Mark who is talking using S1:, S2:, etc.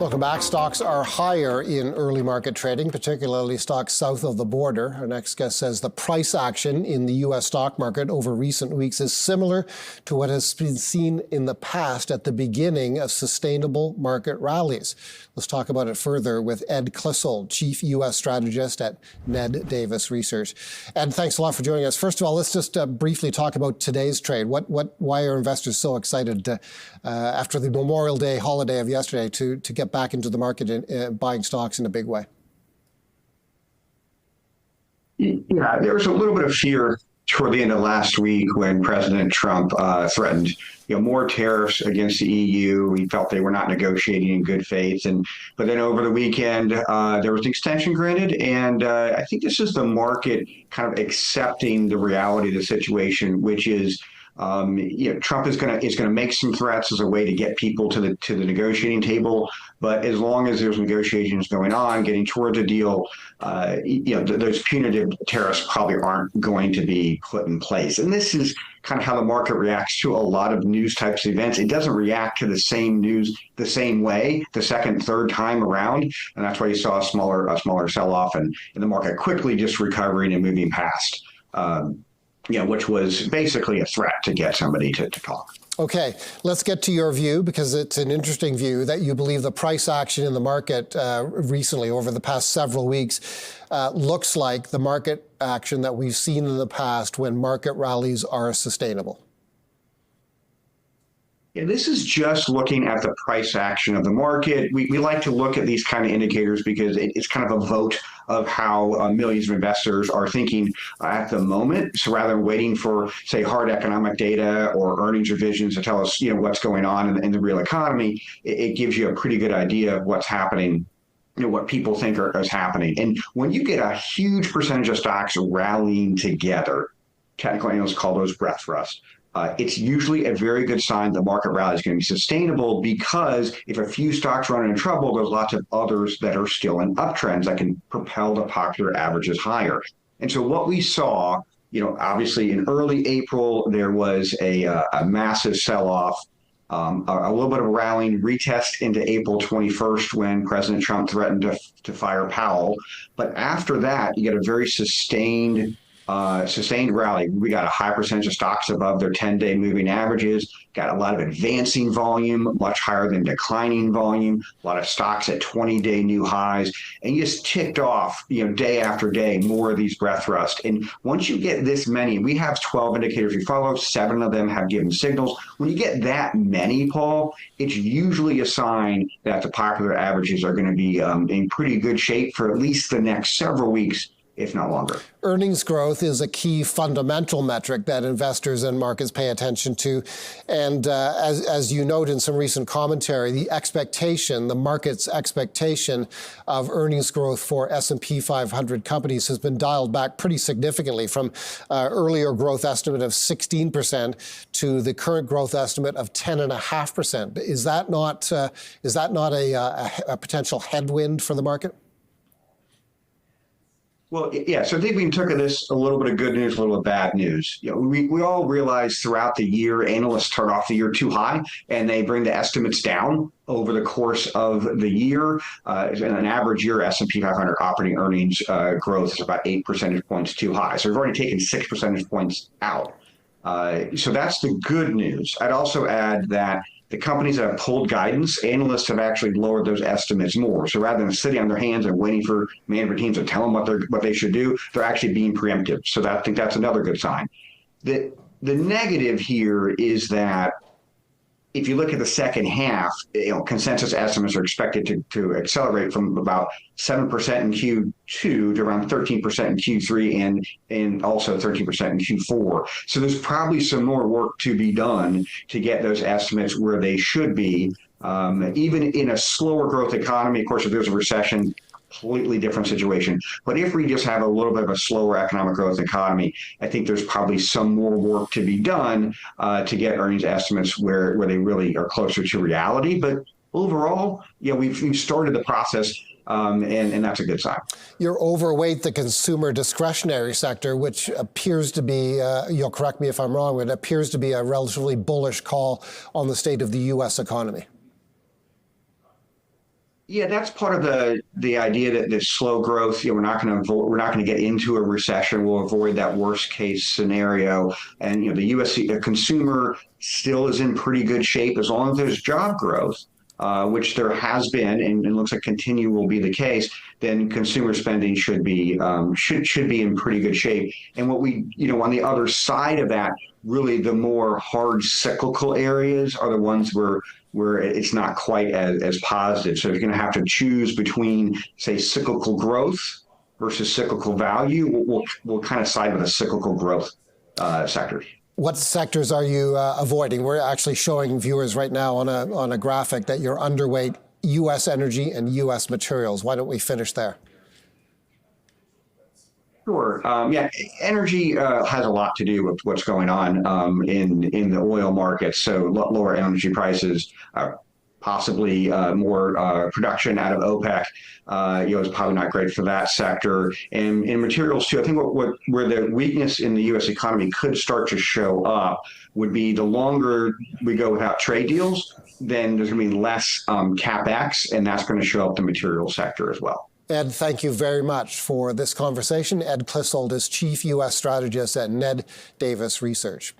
S1: Welcome back. Stocks are higher in early market trading, particularly stocks south of the border. Our next guest says the price action in the U.S. stock market over recent weeks is similar to what has been seen in the past at the beginning of sustainable market rallies. Let's talk about it further with Ed Clissold, Chief U.S. Strategist at Ned Davis Research. Ed, thanks a lot for joining us. First of all, let's just briefly talk about today's trade. Why are investors so excited after the Memorial Day holiday of yesterday to get back into the market and buying stocks in a big way?
S2: Yeah, there was a little bit of fear toward the end of last week when President Trump threatened more tariffs against the EU. He felt they were not negotiating in good faith. But then over the weekend, there was an extension granted. And I think this is the market kind of accepting the reality of the situation, which is Trump is going to make some threats as a way to get people to the negotiating table. But as long as there's negotiations going on, getting towards a deal, those punitive tariffs probably aren't going to be put in place. And this is kind of how the market reacts to a lot of news types of events. It doesn't react to the same news the same way the second, third time around. And that's why you saw a smaller sell-off and the market quickly just recovering and moving past. Which was basically a threat to get somebody to talk.
S1: Okay, let's get to your view, because it's an interesting view that you believe the price action in the market recently over the past several weeks looks like the market action that we've seen in the past when market rallies are sustainable.
S2: Yeah, this is just looking at the price action of the market. We like to look at these kind of indicators because it's kind of a vote of how millions of investors are thinking at the moment. So rather than waiting for, say, hard economic data or earnings revisions to tell us, what's going on in the real economy, it gives you a pretty good idea of what's happening, what people think is happening. And when you get a huge percentage of stocks rallying together, technical analysts call those breadth thrust. It's usually a very good sign the market rally is going to be sustainable, because if a few stocks run into trouble, there's lots of others that are still in uptrends that can propel the popular averages higher. And so what we saw, obviously in early April, there was a massive sell-off, a little bit of a rallying retest into April 21st when President Trump threatened to fire Powell. But after that, you get a very sustained rally. We got a high percentage of stocks above their 10-day moving averages, got a lot of advancing volume, much higher than declining volume, a lot of stocks at 20-day new highs, and you just ticked off, day after day, more of these breadth thrust. And once you get this many, we have 12 indicators we follow, 7 of them have given signals. When you get that many, Paul, it's usually a sign that the popular averages are going to be in pretty good shape for at least the next several weeks, if not longer.
S1: Earnings growth is a key fundamental metric that investors and markets pay attention to. And as you note in some recent commentary, the market's expectation of earnings growth for S&P 500 companies has been dialed back pretty significantly from earlier growth estimate of 16% to the current growth estimate of 10.5%. Is that not a potential headwind for the market?
S2: Well, yeah, so I think we can took this a little bit of good news, a little bit of bad news. We all realize throughout the year, analysts start off the year too high, and they bring the estimates down over the course of the year. In an average year, S&P 500 operating earnings growth is about 8 percentage points too high. So we've already taken 6 percentage points out. So that's the good news. I'd also add that the companies that have pulled guidance, analysts have actually lowered those estimates more. So rather than sitting on their hands and waiting for management teams to tell them what they should do, they're actually being preemptive. So I think that's another good sign. The negative here is that if you look at the second half, consensus estimates are expected to accelerate from about 7% in Q2 to around 13% in Q3 and also 13% in Q4. So there's probably some more work to be done to get those estimates where they should be. Even in a slower growth economy, of course, if there's a recession, completely different situation. But if we just have a little bit of a slower economic growth economy, I think there's probably some more work to be done to get earnings estimates where they really are closer to reality. But overall, we've started the process, and that's a good sign.
S1: You're overweight the consumer discretionary sector, which appears to be, you'll correct me if I'm wrong, but it appears to be a relatively bullish call on the state of the U.S. economy.
S2: Yeah, that's part of the idea that this slow growth, we're not going to get into a recession. We'll avoid that worst case scenario. And the U.S. Consumer still is in pretty good shape as long as there's job growth, which there has been, and looks like continue will be the case. Then consumer spending should be in pretty good shape. And what on the other side of that, really the more hard cyclical areas are the ones where it's not quite as positive. So if you're going to have to choose between, say, cyclical growth versus cyclical value, we'll kind of side with a cyclical growth sector.
S1: What sectors are you avoiding? We're actually showing viewers right now on a graphic that you're underweight U.S. energy and U.S. materials. Why don't we finish there?
S2: Sure. Yeah, energy has a lot to do with what's going on in the oil market. So lower energy prices, possibly more production out of OPEC, is probably not great for that sector. And in materials too, I think where the weakness in the U.S. economy could start to show up would be the longer we go without trade deals, then there's going to be less capex, and that's going to show up the material sector as well.
S1: Ed, thank you very much for this conversation. Ed Clissold is Chief U.S. Strategist at Ned Davis Research.